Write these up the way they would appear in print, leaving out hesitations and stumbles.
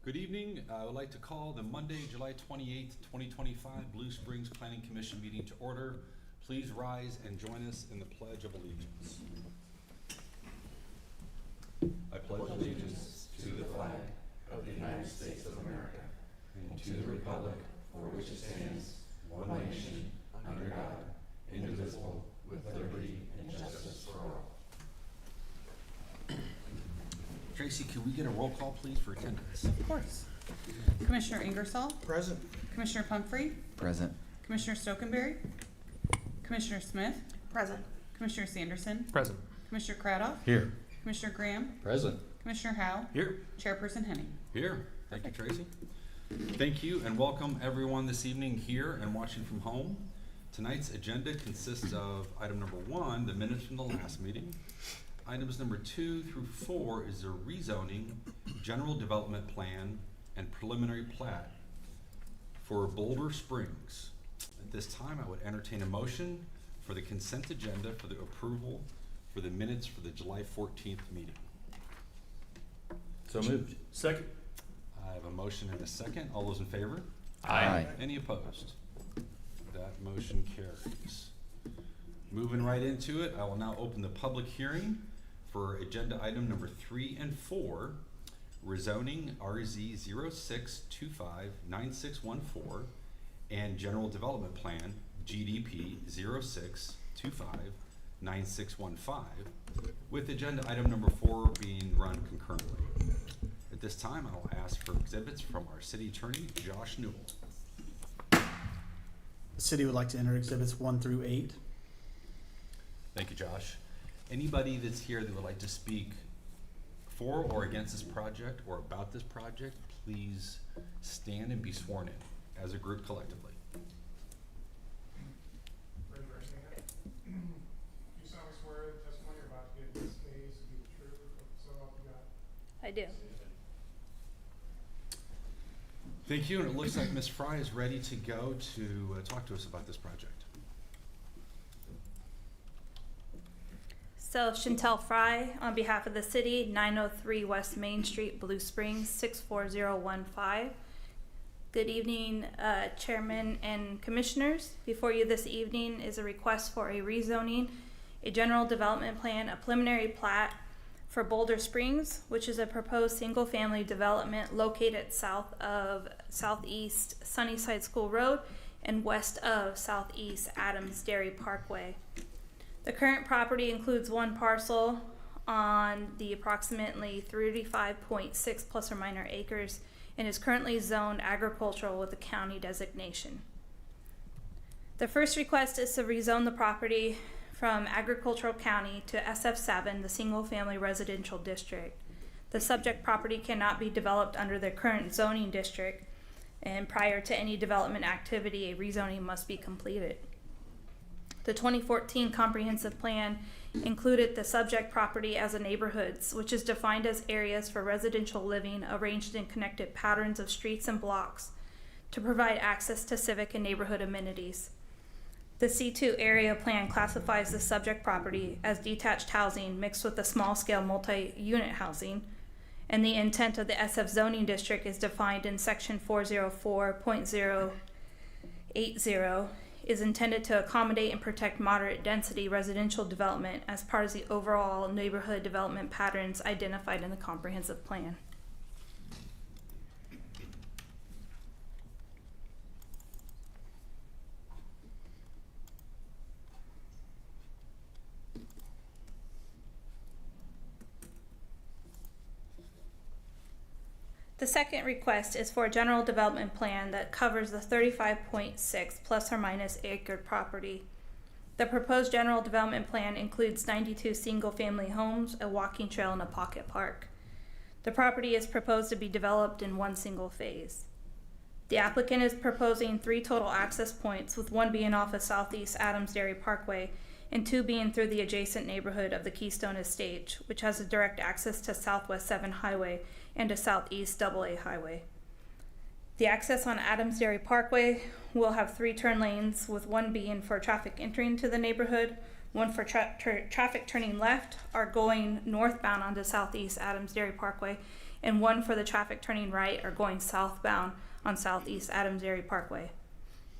Good evening. I would like to call the Monday, July 28th, 2025 Blue Springs Planning Commission meeting to order. Please rise and join us in the Pledge of Allegiance. I pledge allegiance to the flag of the United States of America and to the republic for which it stands, one nation, under God, indivisible, with liberty and justice for all. Tracy, could we get a roll call, please, for attendance? Of course. Commissioner Ingersoll? Present. Commissioner Pumphrey? Present. Commissioner Stokenberry? Commissioner Smith? Present. Commissioner Sanderson? Present. Commissioner Cradoff? Here. Commissioner Graham? Present. Commissioner Howe? Here. Chairperson Henning? Here. Thank you, Tracy. Thank you and welcome everyone this evening here and watching from home. Tonight's agenda consists of item number 1, the minutes from the last meeting. Items number 2 through 4 is the rezoning, general development plan, and preliminary plat for Boulder Springs. At this time, I would entertain a motion for the consent agenda for the approval for the minutes for the July 14th meeting. So moved. Second. I have a motion and a second. All those in favor? Aye. Any opposed? That motion carries. Moving right into it, I will now open the public hearing for agenda item number 3 and 4, rezoning RZ 06259614 and general development plan GDP 06259615, with agenda item number 4 being run concurrently. At this time, I will ask for exhibits from our city attorney, Josh Newell. The city would like to enter exhibits 1 through 8. Thank you, Josh. Anybody that's here that would like to speak for or against this project or about this project, please stand and be sworn in as a group collectively. Raise your hand. Do you solemnly swear the testimony you're about to give in this case to be the truth, so help you God? I do. Thank you, and it looks like Ms. Fry is ready to go to talk to us about this project. So Chantel Fry, on behalf of the city, 903 West Main Street, Blue Springs, 64015. Good evening, Chairman and Commissioners. Before you this evening is a request for a rezoning, a general development plan, a preliminary plat for Boulder Springs, which is a proposed single-family development located south of Southeast Sunnyside School Road and west of Southeast Adams Dairy Parkway. The current property includes one parcel on the approximately 35.6 plus or minus acres and is currently zoned agricultural with a county designation. The first request is to rezone the property from agricultural county to SF7, the single family residential district. The subject property cannot be developed under the current zoning district, and prior to any development activity, a rezoning must be completed. The 2014 comprehensive plan included the subject property as a neighborhoods, which is defined as areas for residential living arranged in connected patterns of streets and blocks to provide access to civic and neighborhood amenities. The C2 area plan classifies the subject property as detached housing mixed with the small-scale multi-unit housing, and the intent of the SF zoning district is defined in section 404.080, is intended to accommodate and protect moderate density residential development as part of the overall neighborhood development patterns identified in the comprehensive plan. The second request is for a general development plan that covers the 35.6 plus or minus acre property. The proposed general development plan includes 92 single-family homes, a walking trail, and a pocket park. The property is proposed to be developed in one single phase. The applicant is proposing 3 total access points, with 1 being off of Southeast Adams Dairy Parkway and 2 being through the adjacent neighborhood of the Keystone Estate, which has a direct access to Southwest 7 Highway and to Southeast AA Highway. The access on Adams Dairy Parkway will have 3 turn lanes, with 1 being for traffic entering to the neighborhood, 1 for traffic turning left or going northbound onto Southeast Adams Dairy Parkway, and one for the traffic turning right or going southbound on Southeast Adams Dairy Parkway.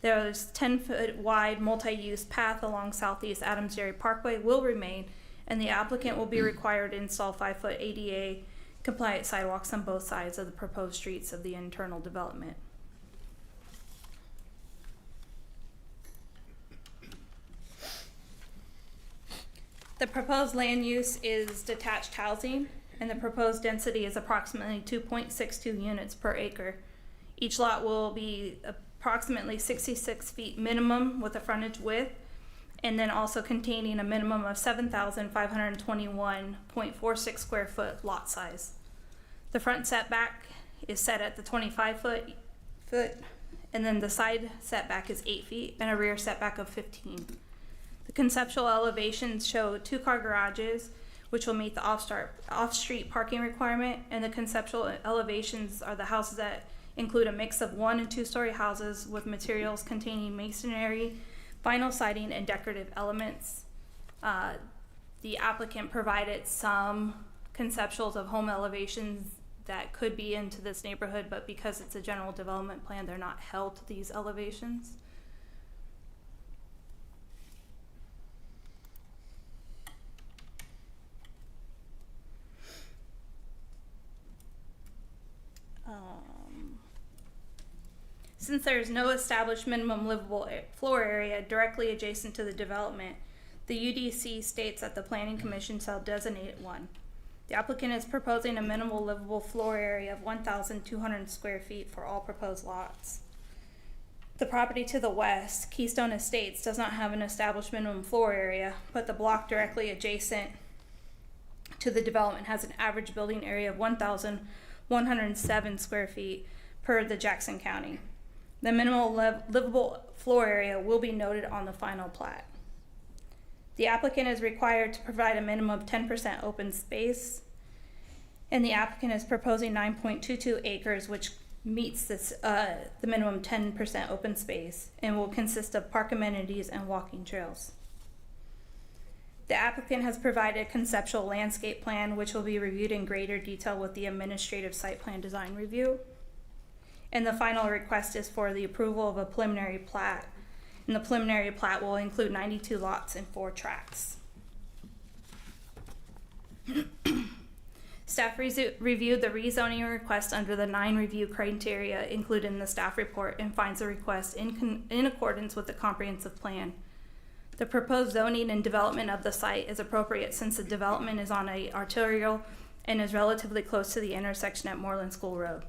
There's 10-foot wide multi-use path along Southeast Adams Dairy Parkway will remain, and the applicant will be required to install 5-foot ADA compliant sidewalks on both sides of the proposed streets of the internal development. The proposed land use is detached housing, and the proposed density is approximately 2.62 units per acre. Each lot will be approximately 66 feet minimum with a frontage width, and then also containing a minimum of 7,521.46 square foot lot size. The front setback is set at the 25 foot, and then the side setback is 8 feet and a rear setback of 15. The conceptual elevations show 2-car garages, which will meet the off-street parking requirement, and the conceptual elevations are the houses that include a mix of 1- and 2-story houses with materials containing masonry, vinyl siding, and decorative elements. The applicant provided some conceptuals of home elevations that could be into this neighborhood, but because it's a general development plan, they're not held to these elevations. Since there is no established minimum livable floor area directly adjacent to the development, the UDC states that the Planning Commission shall designate one. The applicant is proposing a minimal livable floor area of 1,200 square feet for all proposed lots. The property to the west, Keystone Estates, does not have an established minimum floor area, but the block directly adjacent to the development has an average building area of 1,107 square feet per the Jackson County. The minimal livable floor area will be noted on the final plat. The applicant is required to provide a minimum of 10% open space, and the applicant is proposing 9.22 acres, which meets this, the minimum 10% open space, and will consist of park amenities and walking trails. The applicant has provided a conceptual landscape plan, which will be reviewed in greater detail with the administrative site plan design review. And the final request is for the approval of a preliminary plat. And the preliminary plat will include 92 lots and 4 tracts. Staff reviewed the rezoning request under the 9 review criteria included in the staff report and finds the request in accordance with the comprehensive plan. The proposed zoning and development of the site is appropriate since the development is on an arterial and is relatively close to the intersection at Moreland School Road.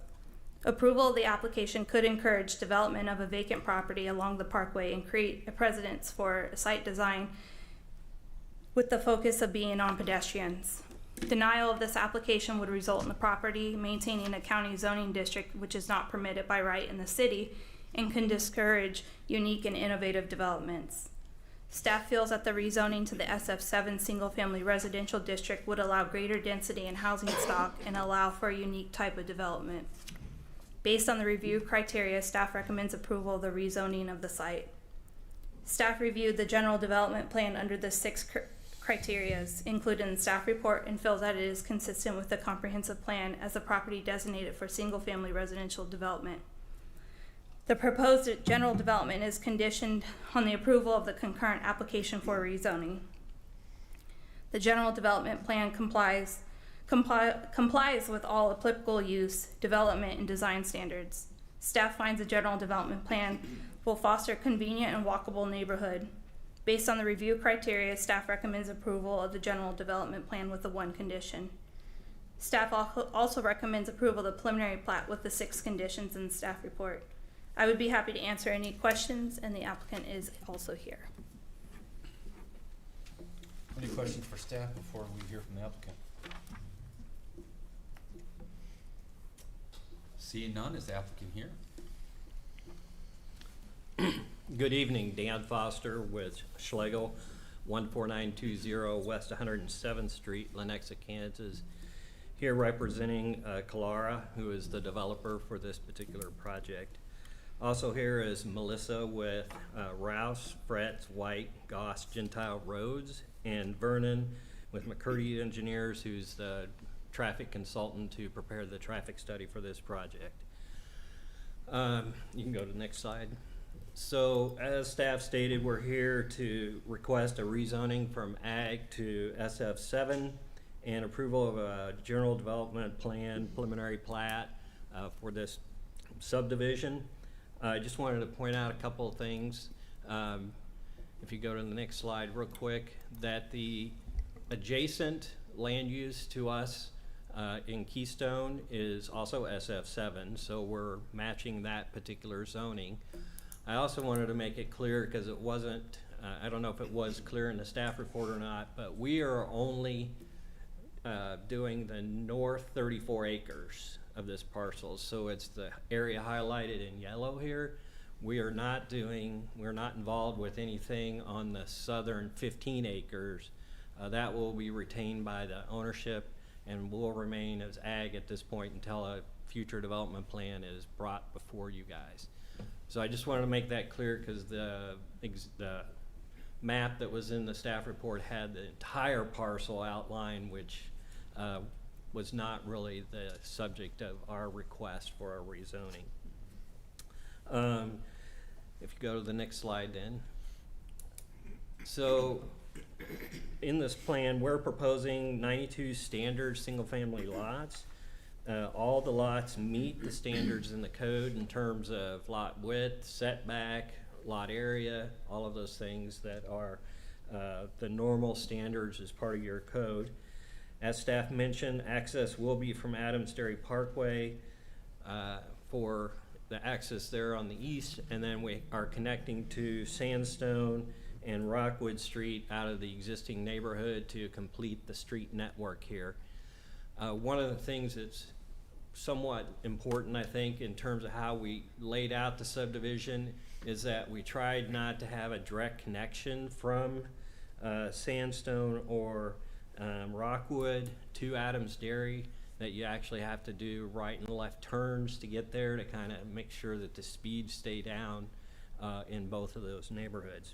Approval of the application could encourage development of a vacant property along the parkway and create a precedence for site design with the focus of being on pedestrians. Denial of this application would result in the property maintaining a county zoning district, which is not permitted by right in the city, and can discourage unique and innovative developments. Staff feels that the rezoning to the SF7 single-family residential district would allow greater density in housing stock and allow for a unique type of development. Based on the review criteria, staff recommends approval of the rezoning of the site. Staff reviewed the general development plan under the 6 criteria included in the staff report and feels that it is consistent with the comprehensive plan as a property designated for single-family residential development. The proposed general development is conditioned on the approval of the concurrent application for rezoning. The general development plan complies with all applicable use, development, and design standards. Staff finds the general development plan will foster a convenient and walkable neighborhood. Based on the review criteria, staff recommends approval of the general development plan with the 1 condition. Staff also recommends approval of the preliminary plat with the 6 conditions in the staff report. I would be happy to answer any questions, and the applicant is also here. Any questions for staff before we hear from the applicant? Seeing none, is the applicant here? Good evening, Dan Foster with Schlegel, 14920 West 107th Street, Lenexa, Kansas. Here representing Kalara, who is the developer for this particular project. Also here is Melissa with Rouse, Fretz, White, Goss, Gentile Roads, and Vernon with McCurdy Engineers, who's the traffic consultant to prepare the traffic study for this project. You can go to the next slide. So as staff stated, we're here to request a rezoning from Ag to SF7 and approval of a general development plan, preliminary plat for this subdivision. I just wanted to point out a couple of things. If you go to the next slide real quick, that the adjacent land use to us in Keystone is also SF7, so we're matching that particular zoning. I also wanted to make it clear, because it wasn't, I don't know if it was clear in the staff report or not, but we are only doing the north 34 acres of this parcel. So it's the area highlighted in yellow here. We're not involved with anything on the southern 15 acres. That will be retained by the ownership and will remain as Ag at this point until a future development plan is brought before you guys. So I just wanted to make that clear, because the map that was in the staff report had the entire parcel outline, which was not really the subject of our request for a rezoning. If you go to the next slide then. So in this plan, we're proposing 92 standard single-family lots. All the lots meet the standards in the code in terms of lot width, setback, lot area, all of those things that are the normal standards as part of your code. As staff mentioned, access will be from Adams Dairy Parkway for the access there on the east, and then we are connecting to Sandstone and Rockwood Street out of the existing neighborhood to complete the street network here. One of the things that's somewhat important, I think, in terms of how we laid out the subdivision is that we tried not to have a direct connection from Sandstone or Rockwood to Adams Dairy, that you actually have to do right and left turns to get there to kind of make sure that the speeds stay down in both of those neighborhoods.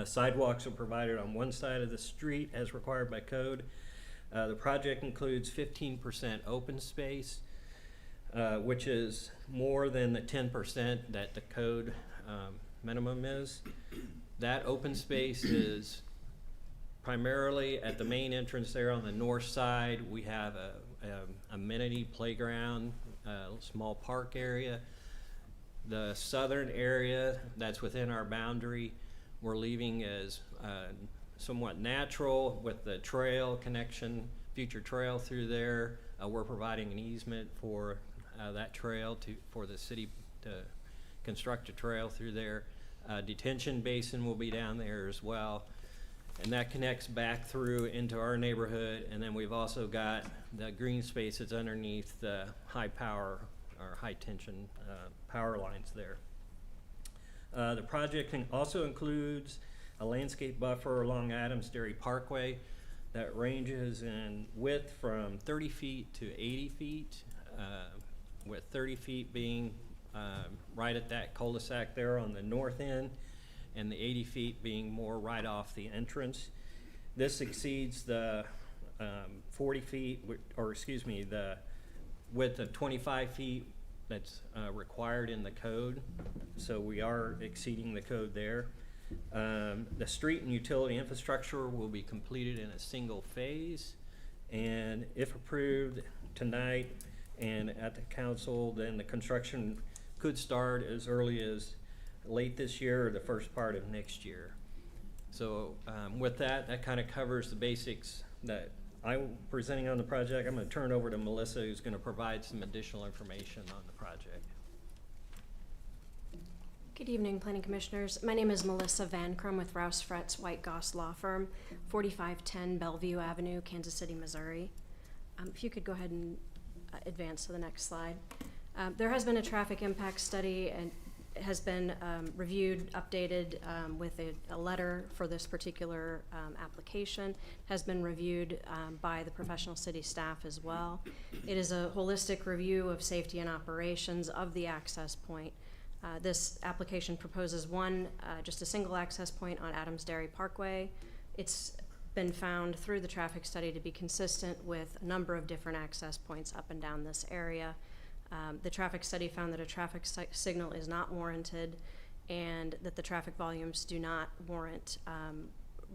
Sidewalks are provided on one side of the street as required by code. The project includes 15% open space, which is more than the 10% that the code minimum is. That open space is primarily at the main entrance there on the north side. We have a amenity playground, a small park area. The southern area that's within our boundary, we're leaving as somewhat natural with the trail connection, future trail through there. We're providing an easement for that trail for the city to construct a trail through there. Detention basin will be down there as well. And that connects back through into our neighborhood. And then we've also got the green space that's underneath the high power or high tension power lines there. The project also includes a landscape buffer along Adams Dairy Parkway that ranges in width from 30 feet to 80 feet, with 30 feet being right at that cul-de-sac there on the north end, and the 80 feet being more right off the entrance. This exceeds the 40 feet, or excuse me, the width of 25 feet that's required in the code. So we are exceeding the code there. The street and utility infrastructure will be completed in a single phase, and if approved tonight and at the council, then the construction could start as early as late this year or the first part of next year. So with that kind of covers the basics that I'm presenting on the project. I'm going to turn it over to Melissa, who's going to provide some additional information on the project. Good evening, Planning Commissioners. My name is Melissa Van Crum with Rouse Fretz White Goss Law Firm, 4510 Bellevue Avenue, Kansas City, Missouri. If you could go ahead and advance to the next slide. There has been a traffic impact study, and it has been reviewed, updated with a letter for this particular application. It has been reviewed by the professional city staff as well. It is a holistic review of safety and operations of the access point. This application proposes just a single access point on Adams Dairy Parkway. It's been found through the traffic study to be consistent with a number of different access points up and down this area. The traffic study found that a traffic signal is not warranted and that the traffic volumes do not warrant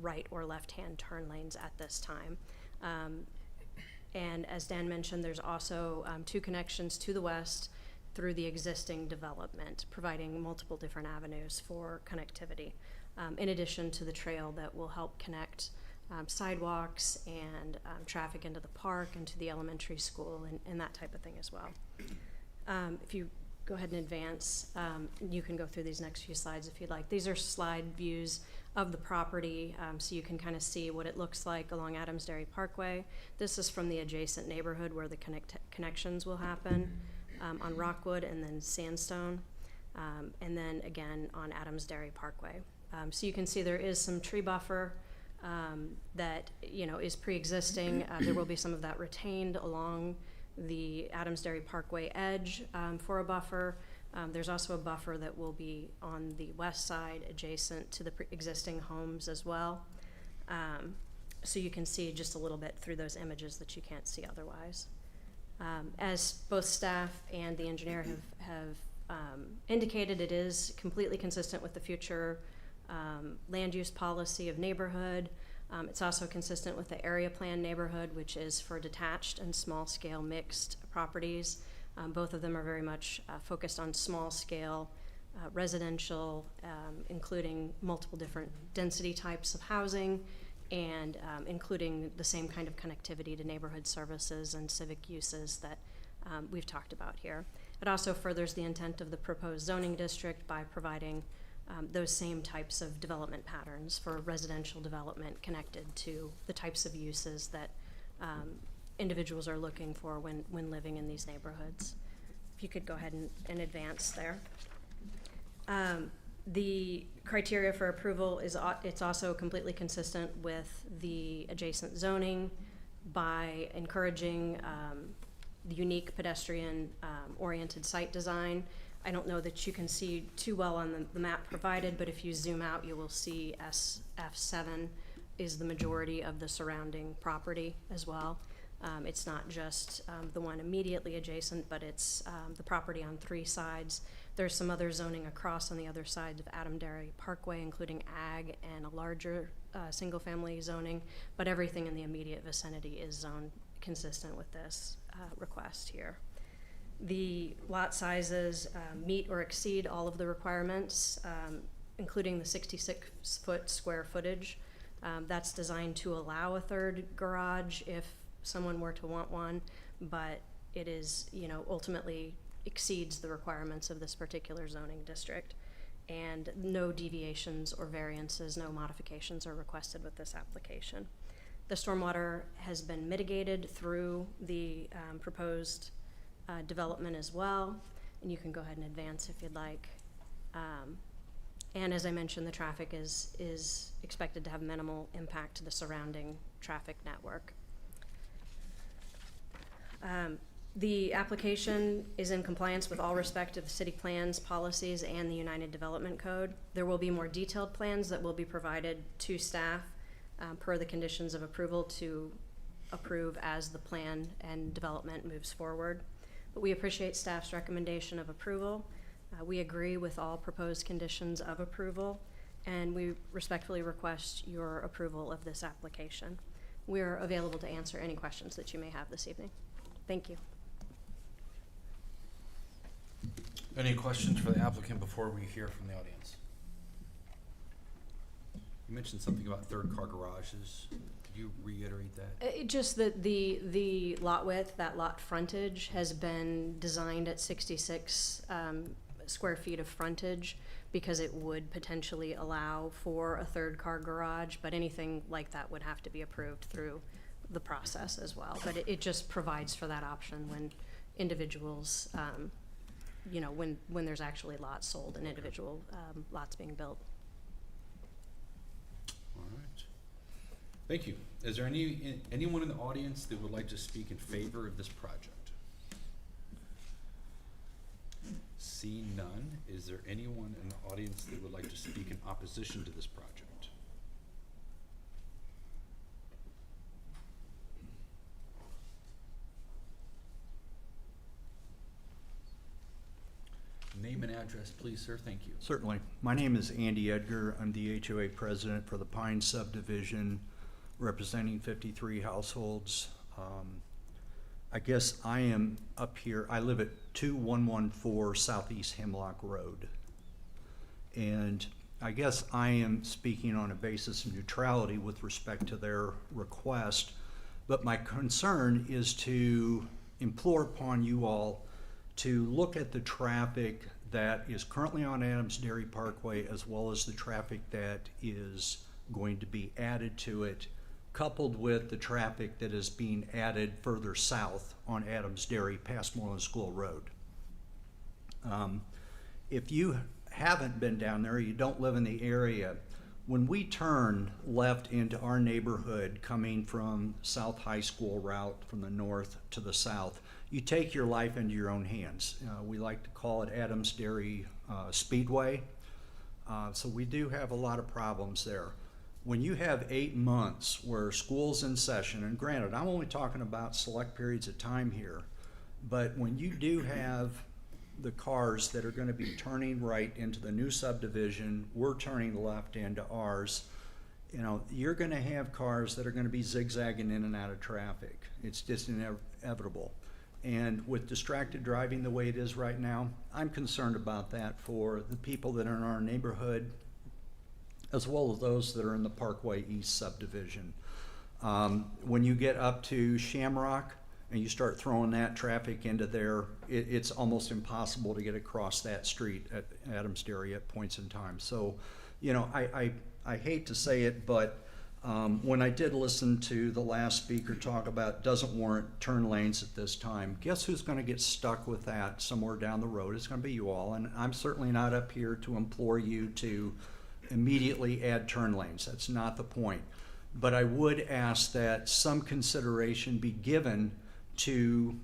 right or left-hand turn lanes at this time. And as Dan mentioned, there's also 2 connections to the west through the existing development, providing multiple different avenues for connectivity, in addition to the trail that will help connect sidewalks and traffic into the park and to the elementary school and that type of thing as well. If you go ahead and advance, you can go through these next few slides if you'd like. These are slide views of the property, so you can kind of see what it looks like along Adams Dairy Parkway. This is from the adjacent neighborhood where the connections will happen, on Rockwood and then Sandstone, and then again on Adams Dairy Parkway. So you can see there is some tree buffer that is pre-existing. There will be some of that retained along the Adams Dairy Parkway edge for a buffer. There's also a buffer that will be on the west side adjacent to the existing homes as well. So you can see just a little bit through those images that you can't see otherwise. As both staff and the engineer have indicated, it is completely consistent with the future land use policy of neighborhood. It's also consistent with the area plan neighborhood, which is for detached and small scale mixed properties. Both of them are very much focused on small scale residential, including multiple different density types of housing and including the same kind of connectivity to neighborhood services and civic uses that we've talked about here. It also furthers the intent of the proposed zoning district by providing those same types of development patterns for residential development connected to the types of uses that individuals are looking for when living in these neighborhoods. If you could go ahead and advance there. The criteria for approval is it's also completely consistent with the adjacent zoning by encouraging the unique pedestrian oriented site design. I don't know that you can see too well on the map provided, but if you zoom out, you will see SF7 is the majority of the surrounding property as well. It's not just the one immediately adjacent, but it's the property on 3 sides. There's some other zoning across on the other side of Adams Dairy Parkway, including ag and a larger single-family zoning, but everything in the immediate vicinity is zoned consistent with this request here. The lot sizes meet or exceed all of the requirements, including the 66-foot square footage. That's designed to allow a 3rd garage if someone were to want one, but it is, ultimately exceeds the requirements of this particular zoning district. And no deviations or variances, no modifications are requested with this application. The stormwater has been mitigated through the proposed development as well, and you can go ahead and advance if you'd like. And as I mentioned, the traffic is expected to have minimal impact to the surrounding traffic network. The application is in compliance with all respective city plans, policies, and the United Development Code. There will be more detailed plans that will be provided to staff per the conditions of approval to approve as the plan and development moves forward. But we appreciate staff's recommendation of approval. We agree with all proposed conditions of approval, and we respectfully request your approval of this application. We're available to answer any questions that you may have this evening. Thank you. Any questions for the applicant before we hear from the audience? You mentioned something about 3rd car garages. Could you reiterate that? Just that the lot width, that lot frontage, has been designed at 66 square feet of frontage because it would potentially allow for a 3rd car garage, but anything like that would have to be approved through the process as well. But it just provides for that option when individuals, when there's actually lots sold and individual lots being built. All right. Thank you. Is there anyone in the audience that would like to speak in favor of this project? See none. Is there anyone in the audience that would like to speak in opposition to this project? Name and address, please, sir. Thank you. Certainly. My name is Andy Edgar. I'm the HOA president for the Pine subdivision, representing 53 households. I guess I am up here, I live at 2114 Southeast Hemlock Road. And I guess I am speaking on a basis of neutrality with respect to their request, but my concern is to implore upon you all to look at the traffic that is currently on Adams Dairy Parkway, as well as the traffic that is going to be added to it, coupled with the traffic that is being added further south on Adams Dairy past Moreland School Road. If you haven't been down there, you don't live in the area, when we turn left into our neighborhood coming from South High School route from the north to the south, you take your life into your own hands. We like to call it Adams Dairy Speedway. So we do have a lot of problems there. When you have 8 months where school's in session, and granted, I'm only talking about select periods of time here, but when you do have the cars that are going to be turning right into the new subdivision, we're turning left into ours, you know, you're going to have cars that are going to be zigzagging in and out of traffic. It's just inevitable. And with distracted driving the way it is right now, I'm concerned about that for the people that are in our neighborhood, as well as those that are in the Parkway East subdivision. When you get up to Shamrock and you start throwing that traffic into there, it's almost impossible to get across that street at Adams Dairy at points in time. So, you know, I hate to say it, but when I did listen to the last speaker talk about doesn't warrant turn lanes at this time, guess who's going to get stuck with that somewhere down the road? It's going to be you all, and I'm certainly not up here to implore you to immediately add turn lanes. That's not the point. But I would ask that some consideration be given to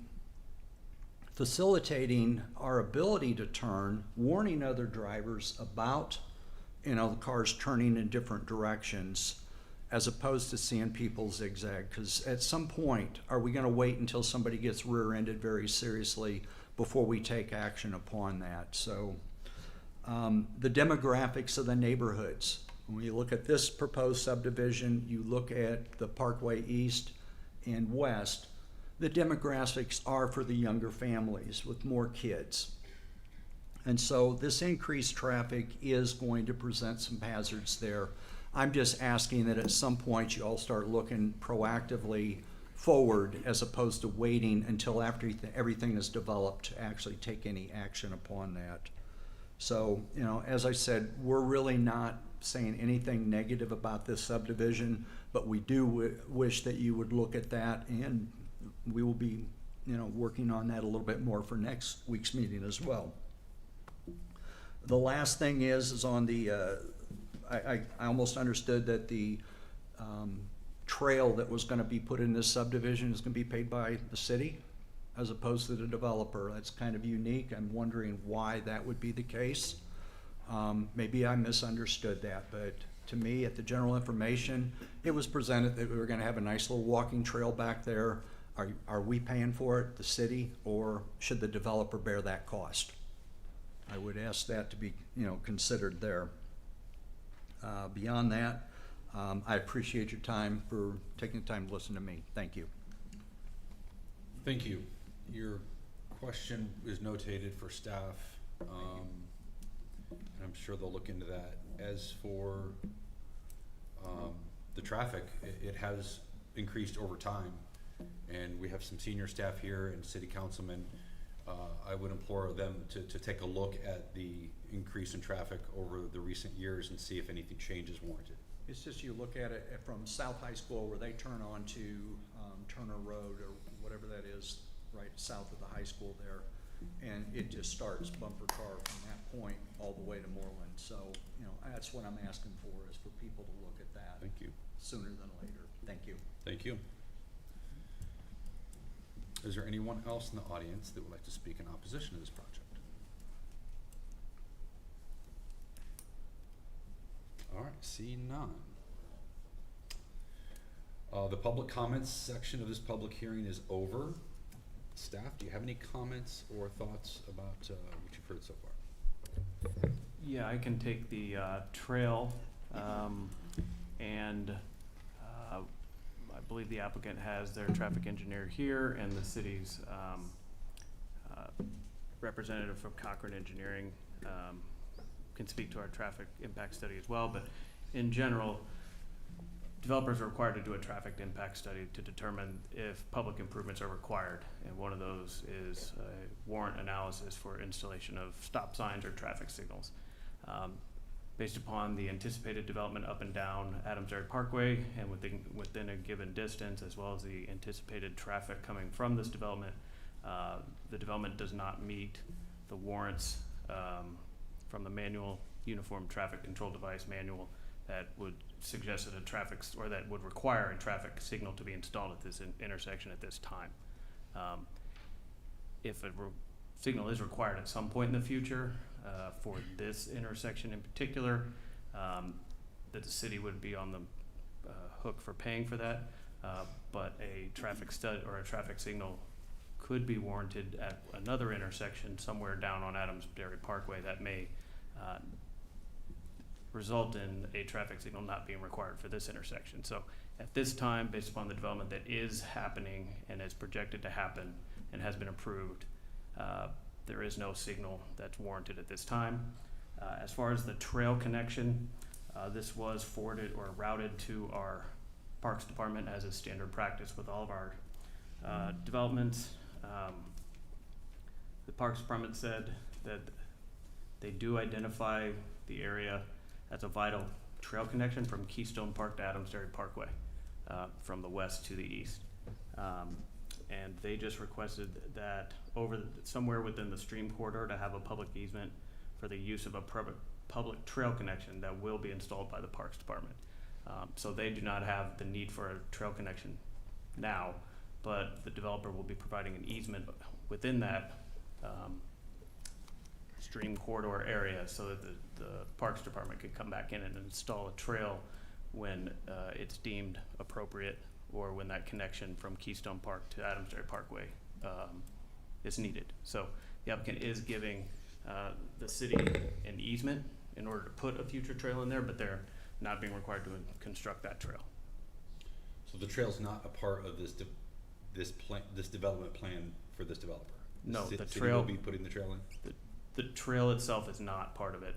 facilitating our ability to turn, warning other drivers about, you know, the cars turning in different directions, as opposed to seeing people zigzag. Because at some point, are we going to wait until somebody gets rear-ended very seriously before we take action upon that? So the demographics of the neighborhoods. When you look at this proposed subdivision, you look at the Parkway East and West, the demographics are for the younger families with more kids. And so this increased traffic is going to present some hazards there. I'm just asking that at some point you all start looking proactively forward as opposed to waiting until after everything is developed to actually take any action upon that. So, you know, as I said, we're really not saying anything negative about this subdivision, but we do wish that you would look at that, and we will be, you know, working on that a little bit more for next week's meeting as well. The last thing is on the, I almost understood that the trail that was going to be put in this subdivision is going to be paid by the city as opposed to the developer. That's kind of unique. I'm wondering why that would be the case. Maybe I misunderstood that, but to me, at the general information, it was presented that we were going to have a nice little walking trail back there. Are we paying for it, the city, or should the developer bear that cost? I would ask that to be, you know, considered there. Beyond that, I appreciate your time for taking the time to listen to me. Thank you. Thank you. Your question is notated for staff. And I'm sure they'll look into that. As for the traffic, it has increased over time. And we have some senior staff here and city councilmen. I would implore them to take a look at the increase in traffic over the recent years and see if anything change is warranted. It's just you look at it from South High School where they turn on to Turner Road or whatever that is, right south of the high school there, and it just starts bumper car from that point all the way to Moreland. So, you know, that's what I'm asking for, is for people to look at that. Thank you. Sooner than later. Thank you. Thank you. Is there anyone else in the audience that would like to speak in opposition to this project? All right, see none. The public comments section of this public hearing is over. Staff, do you have any comments or thoughts about what you've heard so far? Yeah, I can take the trail, and I believe the applicant has their traffic engineer here, and the city's representative from Cochran Engineering can speak to our traffic impact study as well. But in general, developers are required to do a traffic impact study to determine if public improvements are required. And one of those is a warrant analysis for installation of stop signs or traffic signals. Based upon the anticipated development up and down Adams Dairy Parkway and within a given distance, as well as the anticipated traffic coming from this development, the development does not meet the warrants from the manual uniform traffic control device manual that would suggest that or that would require a traffic signal to be installed at this intersection at this time. If a signal is required at some point in the future for this intersection in particular, that the city would be on the hook for paying for that, but a traffic stud or a traffic signal could be warranted at another intersection somewhere down on Adams Dairy Parkway that may result in a traffic signal not being required for this intersection. So at this time, based upon the development that is happening and is projected to happen and has been approved, there is no signal that's warranted at this time. As far as the trail connection, this was forwarded or routed to our Parks Department as is standard practice with all of our developments. The Parks Department said that they do identify the area as a vital trail connection from Keystone Park to Adams Dairy Parkway, from the west to the east. And they just requested that somewhere within the stream corridor to have a public easement for the use of a public trail connection that will be installed by the Parks Department. So they do not have the need for a trail connection now, but the developer will be providing an easement within that stream corridor area so that the Parks Department could come back in and install a trail when it's deemed appropriate or when that connection from Keystone Park to Adams Dairy Parkway is needed. So the applicant is giving the city an easement in order to put a future trail in there, but they're not being required to construct that trail. So the trail's not a part of this development plan for this developer? No, the city trail will be putting the trail in? The trail itself is not part of it,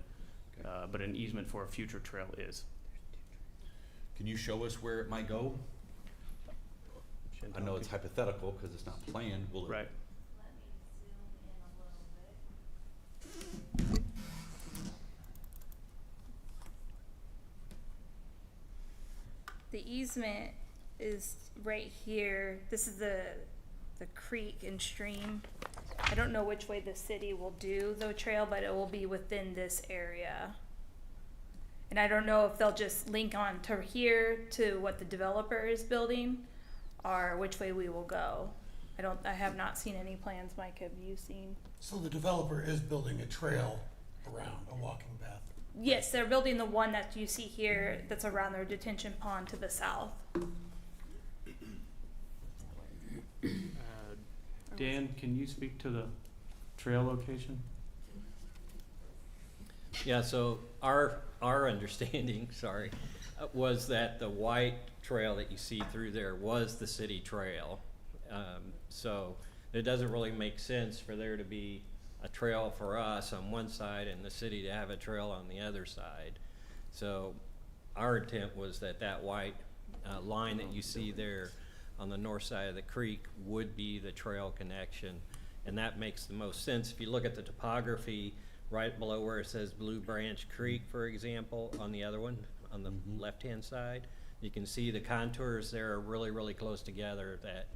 Okay. but an easement for a future trail is. Can you show us where it might go? I know it's hypothetical because it's not planned. Will it? Right. The easement is right here. This is the creek and stream. I don't know which way the city will do the trail, but it will be within this area. And I don't know if they'll just link on to here to what the developer is building or which way we will go. I have not seen any plans. Mike, have you seen? So the developer is building a trail around, a walking path. Yes, they're building the one that you see here that's around their detention pond to the south. Dan, can you speak to the trail location? Yeah, so our understanding, was that the white trail that you see through there was the city trail. So it doesn't really make sense for there to be a trail for us on one side and the city to have a trail on the other side. So our intent was that white line that you see there on the north side of the creek would be the trail connection. And that makes the most sense. If you look at the topography right below where it says Blue Branch Creek, for example, on the other one, on the left-hand side, you can see the contours there are really, really close together that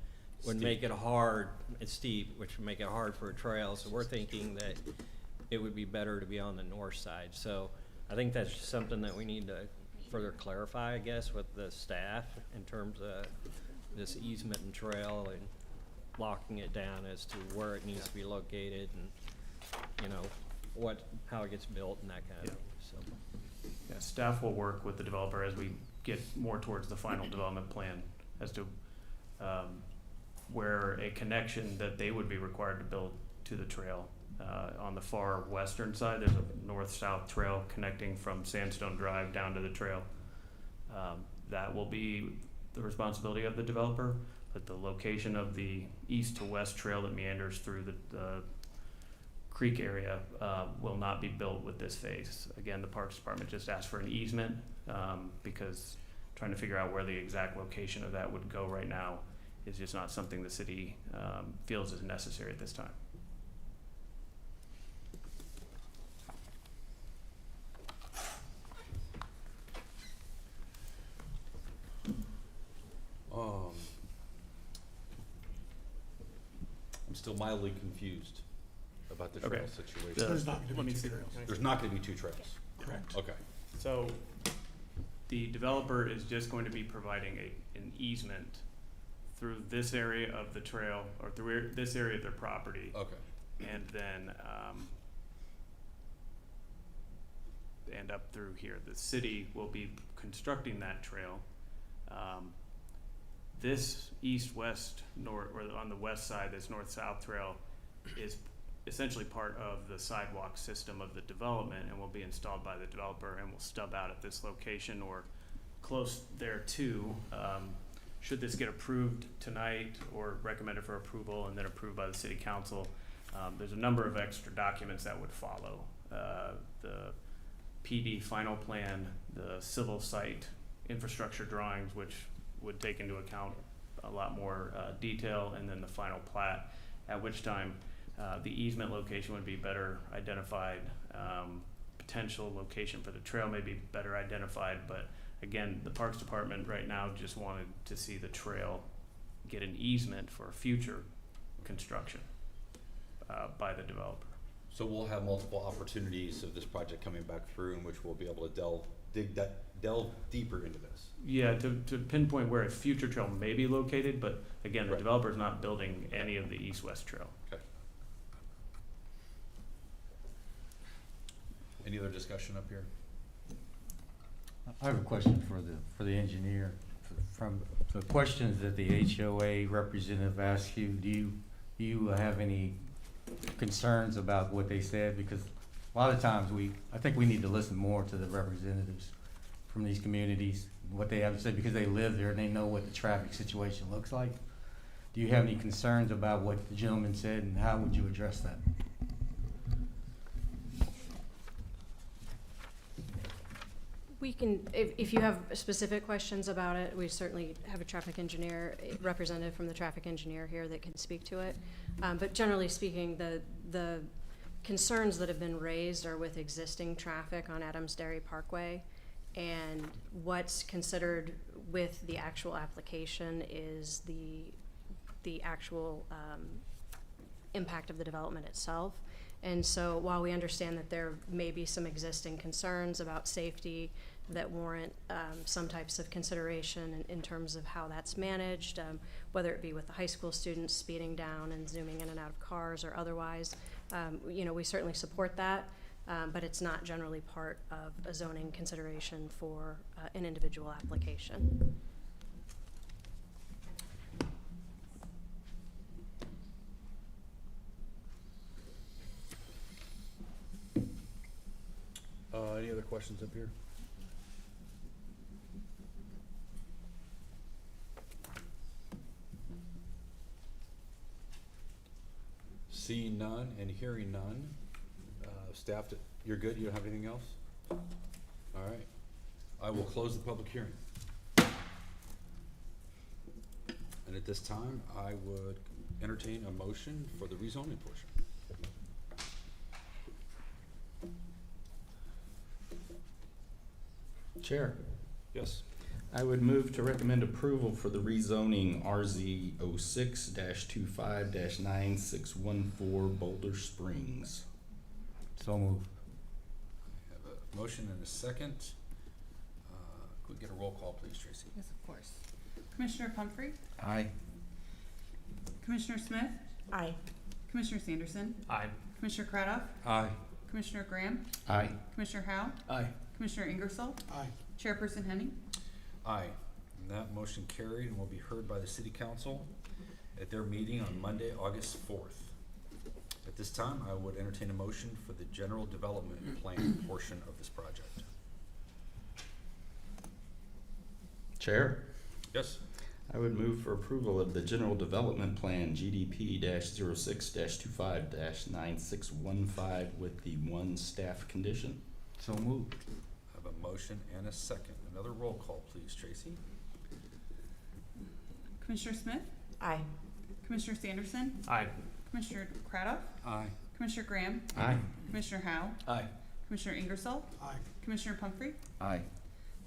would make it hard, it's steep, which would make it hard for a trail. So we're thinking that it would be better to be on the north side. So I think that's just something that we need to further clarify, I guess, with the staff in terms of this easement and trail and locking it down as to where it needs to be located and, how it gets built and that kind of thing, so. Yeah, staff will work with the developer as we get more towards the final development plan as to where a connection that they would be required to build to the trail. On the far western side, there's a north-south trail connecting from Sandstone Drive down to the trail. That will be the responsibility of the developer, but the location of the east to west trail that meanders through the creek area will not be built with this phase. Again, the Parks Department just asked for an easement because trying to figure out where the exact location of that would go right now is just not something the city feels is necessary at this time. I'm still mildly confused about the trail Okay. situation. There's not Let gonna me be see. two trails. There's not gonna be two trails. Correct. Okay. So the developer is just going to be providing an easement through this area of the trail or through this area of their property. Okay. And then end up through here. The city will be constructing that trail. This east-west, north, or on the west side, this north-south trail is essentially part of the sidewalk system of the development and will be installed by the developer and will stub out at this location or close thereto. Should this get approved tonight or recommended for approval and then approved by the city council, there's a number of extra documents that would follow. The PD final plan, the civil site infrastructure drawings, which would take into account a lot more detail, and then the final plat, at which time the easement location would be better identified, potential location for the trail may be better identified, but again, the Parks Department right now just wanted to see the trail get an easement for future construction by the developer. So we'll have multiple opportunities of this project coming back through in which we'll be able to delve deeper into this. Yeah, to pinpoint where a future trail may be located, but again, the Right. developer's not building any of the east-west trail. Okay. Any other discussion up here? I have a question for the engineer. From the questions that the HOA representative asked you, do you have any concerns about what they said? Because a lot of times I think we need to listen more to the representatives from these communities, what they have to say, because they live there and they know what the traffic situation looks like. Do you have any concerns about what the gentleman said, and how would you address that? We can, if you have specific questions about it, we certainly have a traffic engineer, a representative from the traffic engineer here that can speak to it. But generally speaking, the concerns that have been raised are with existing traffic on Adams Dairy Parkway. And what's considered with the actual application is the actual impact of the development itself. And so while we understand that there may be some existing concerns about safety that warrant some types of consideration in terms of how that's managed, whether it be with the high school students speeding down and zooming in and out of cars or otherwise, we certainly support that, but it's not generally part of a zoning consideration for an individual application. Any other questions up here? Seeing none and hearing none, staff, you're good? You don't have anything else? All right. I will close the public hearing. And at this time, I would entertain a motion for the rezoning portion. Chair, Yes. I would move to recommend approval for the rezoning RZ 06-25-9614 Boulder Springs. So moved. We have a motion and a second. Could we get a roll call, please, Tracy? Yes, of course. Commissioner Pumphrey, Aye. Commissioner Smith, Aye. Commissioner Sanderson, Aye. Commissioner Cradoff, Aye. Commissioner Graham, Aye. Commissioner Howe, Aye. Commissioner Ingersoll, Aye. Chairperson Henning. Aye. And that motion carried and will be heard by the city council. at their meeting on Monday, August 4th. At this time, I would entertain a motion for the general development plan portion of this project. Chair, Yes? I would move for approval of the General Development Plan GDP-06-25-9615 with the one staff condition. So moved. I have a motion and a second. Another roll call, please, Tracy. Commissioner Smith? Aye. Commissioner Sanderson? Aye. Commissioner Cradoff? Aye. Commissioner Graham? Aye. Commissioner Howell? Aye. Commissioner Ingersoll? Aye. Commissioner Pumphrey? Aye.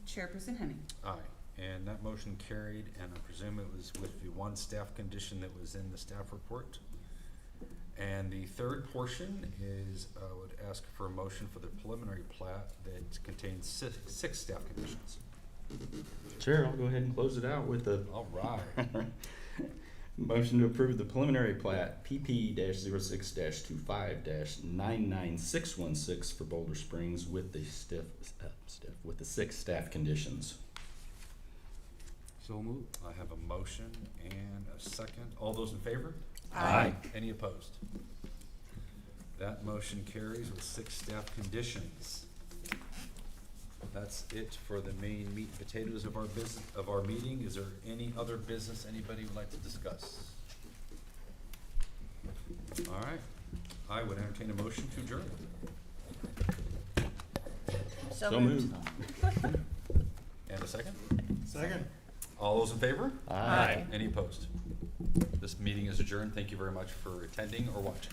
Chairperson Henning. Aye. And that motion carried, and I presume it was with the one staff condition that was in the staff report. And the third portion is, I would ask for a motion for the preliminary plat that contains six staff conditions. Chair, I'll go ahead and close it out with the All right. motion to approve the preliminary plat PP-06-25-99616 for Boulder Springs with the with the 6 staff conditions. So moved. I have a motion and a second. All those in favor? Aye. Any opposed? That motion carries with 6 staff conditions. That's it for the main meat and potatoes of our business, of our meeting. Is there any other business anybody would like to discuss? All right. I would entertain a motion to adjourn. So moved. And a second? Second. All those in favor? Aye. Any opposed? This meeting is adjourned. Thank you very much for attending or watching.